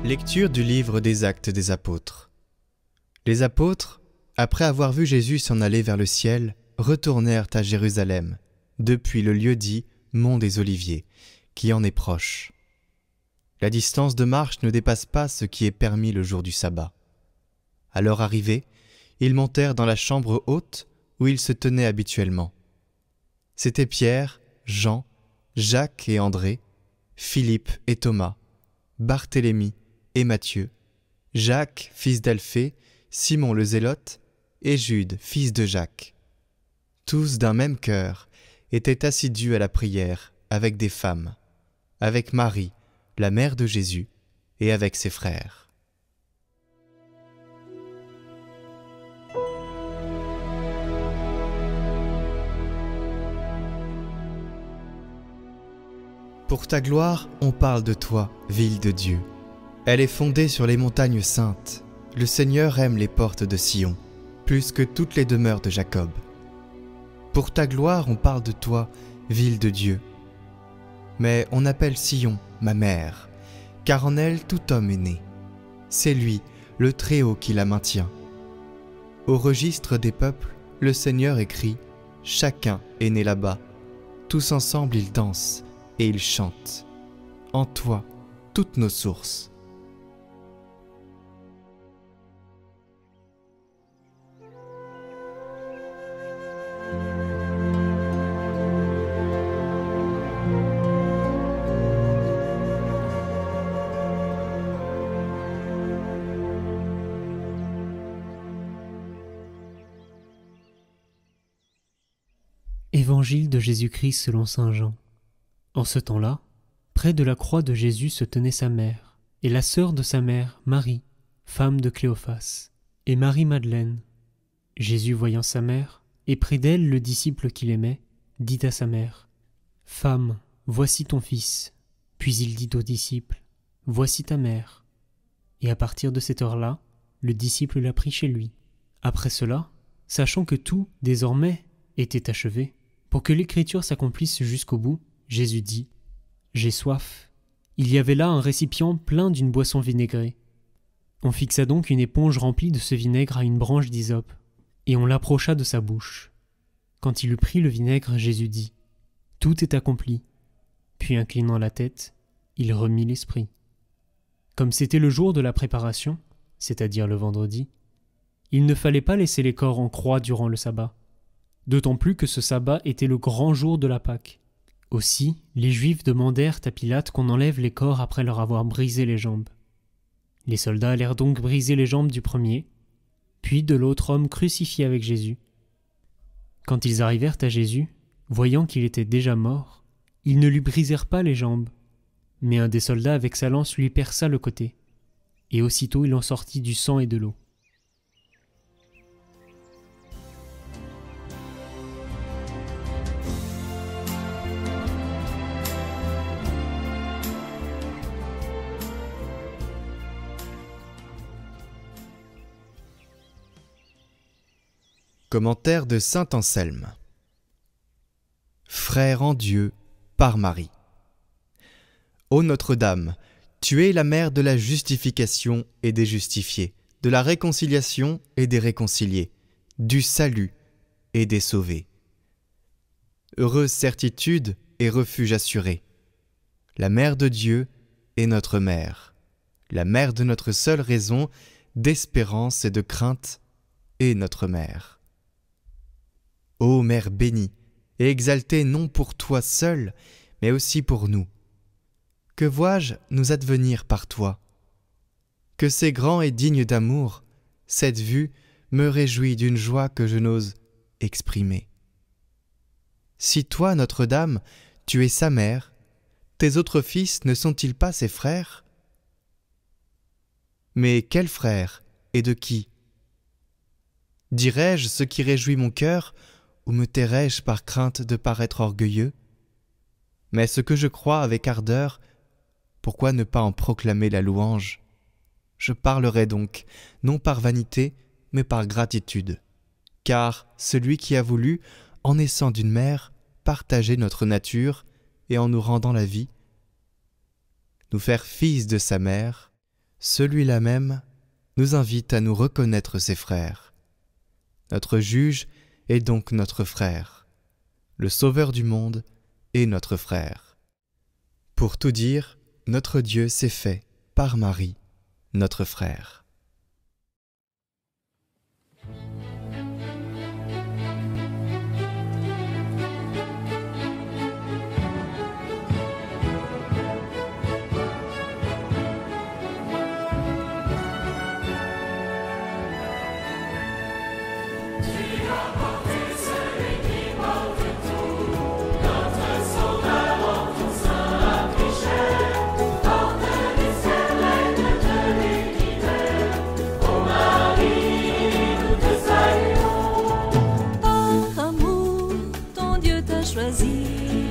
Lecture du livre des Actes des Apôtres. Les apôtres, après avoir vu Jésus s'en aller vers le ciel, retournèrent à Jérusalem, depuis le lieu dit Mont des Oliviers, qui en est proche. La distance de marche ne dépasse pas ce qui est permis le jour du sabbat. À leur arrivée, ils montèrent dans la chambre haute où ils se tenaient habituellement. C'étaient Pierre, Jean, Jacques et André, Philippe et Thomas, Barthélemy et Matthieu, Jacques, fils d'Alphée, Simon le Zélote et Jude, fils de Jacques. Tous d'un même cœur étaient assidus à la prière avec des femmes, avec Marie, la mère de Jésus, et avec ses frères. Pour ta gloire, on parle de toi, ville de Dieu. Elle est fondée sur les montagnes saintes. Le Seigneur aime les portes de Sion, plus que toutes les demeures de Jacob. Pour ta gloire, on parle de toi, ville de Dieu. Mais on appelle Sion ma mère, car en elle tout homme est né. C'est lui, le Très-Haut, qui la maintient. Au registre des peuples, le Seigneur écrit « Chacun est né là-bas. Tous ensemble ils dansent et ils chantent. En toi, toutes nos sources. » Évangile de Jésus-Christ selon saint Jean. En ce temps-là, près de la croix de Jésus se tenait sa mère, et la sœur de sa mère, Marie, femme de Cléophas, et Marie-Madeleine. Jésus, voyant sa mère, et près d'elle le disciple qu'il aimait, dit à sa mère, « Femme, voici ton fils. » Puis il dit au disciple, « Voici ta mère. » Et à partir de cette heure-là, le disciple la prit chez lui. Après cela, sachant que tout, désormais, était achevé, pour que l'écriture s'accomplisse jusqu'au bout, Jésus dit « J'ai soif. » Il y avait là un récipient plein d'une boisson vinaigrée. On fixa donc une éponge remplie de ce vinaigre à une branche d'hysope, et on l'approcha de sa bouche. Quand il eut pris le vinaigre, Jésus dit « Tout est accompli. » Puis inclinant la tête, il remit l'esprit. Comme c'était le jour de la préparation, c'est-à-dire le vendredi, il ne fallait pas laisser les corps en croix durant le sabbat. D'autant plus que ce sabbat était le grand jour de la Pâque. Aussi, les Juifs demandèrent à Pilate qu'on enlève les corps après leur avoir brisé les jambes. Les soldats allèrent donc briser les jambes du premier, puis de l'autre homme crucifié avec Jésus. Quand ils arrivèrent à Jésus, voyant qu'il était déjà mort, ils ne lui brisèrent pas les jambes, mais un des soldats avec sa lance lui perça le côté, et aussitôt il en sortit du sang et de l'eau. Commentaire de saint Anselme. Frère en Dieu, par Marie. Ô Notre-Dame, tu es la mère de la justification et des justifiés, de la réconciliation et des réconciliés, du salut et des sauvés. Heureuse certitude et refuge assuré. La mère de Dieu est notre mère, la mère de notre seule raison d'espérance et de crainte est notre mère. Ô Mère bénie et exaltée non pour toi seule, mais aussi pour nous. Que vois-je nous advenir par toi? Que c'est grand et digne d'amour, cette vue me réjouit d'une joie que je n'ose exprimer. Si toi, Notre-Dame, tu es sa mère, tes autres fils ne sont-ils pas ses frères? Mais quels frères et de qui? Dirais-je ce qui réjouit mon cœur, ou me tairais-je par crainte de paraître orgueilleux? Mais ce que je crois avec ardeur, pourquoi ne pas en proclamer la louange? Je parlerai donc, non par vanité, mais par gratitude. Car celui qui a voulu, en naissant d'une mère, partager notre nature et en nous rendant la vie, nous faire fils de sa mère, celui-là même nous invite à nous reconnaître ses frères. Notre juge est donc notre frère. Le Sauveur du monde est notre frère. Pour tout dire, notre Dieu s'est fait, par Marie, notre frère. Choisi